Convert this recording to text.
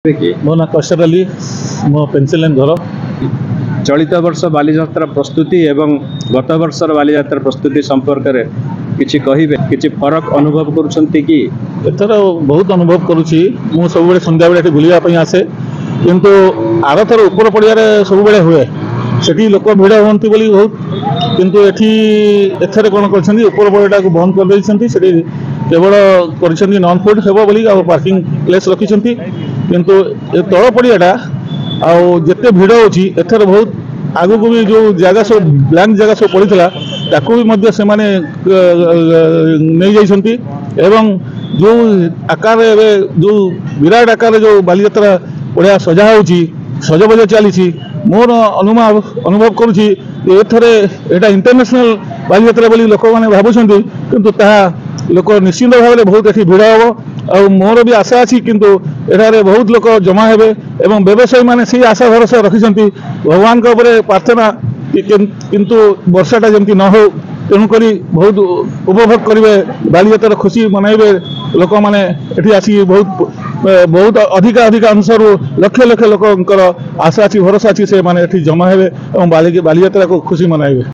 मो ना कशर अली मो पेंसिल लाइन घर चलित वर्ष बालीजात्रा प्रस्तुति एवं गत वर्षर बालीजात्रा प्रस्तुति संपर्क में किछि कहिबे किछि फरक अनुभव करुछंती कि एथर बहुत अनुभव करुछि मु सब बेले संध्या बेले बुलिया पई आसे किंतु आर थर ऊपर पड़िया सब बेले हुए सेठी लोक भिड़ होती बोली बहुत किंतु एठी एथर कोन करछंती ऊपर पड़िया को बंद कर दैछंती सेठी केवल करछंती नॉन फूड हेबो बोली आ पार्किंग प्लेस रखिछंती किंतु ए तळ पड़ियाटा आउ जिते भिड़ होची एथर बहुत आगु को भी जो जगह सब ब्लैंक जगह सब पड़ीला ताकू भी मध्य से माने नहीं जाइछंती एवं जो आकार जो विराट आकार जो बालीजात्रा पड़िया सजा होची सजबज चली मोर अनुभव करुँची एथरे एटा इंटरनेशनल बालीजात्रा बोली लोक मैंने भावुंट किंतु ताहा लोक निश्चिंत भाव में बहुत ये भिड़ हम और मोर भी आशा अच्छी किंतु एठारे बहुत लोक जमा हेबे एवं व्यवसायी माने से आशा भरोसा रखिछंती भगवान का उपरे प्रार्थना किंतु वर्षाटा जमती न हो तेणुक बहुत उपभोग करेंगे बालीजात्रा खुशी मनइबे लोक मैंने एठी आसी बहुत अधिक अंशर लक्ष लक्ष लोक आशा अच्छी भरोसा अच्छी से माने एठी जमा हेबे और बालीजात्रा को खुशी मनाइबे।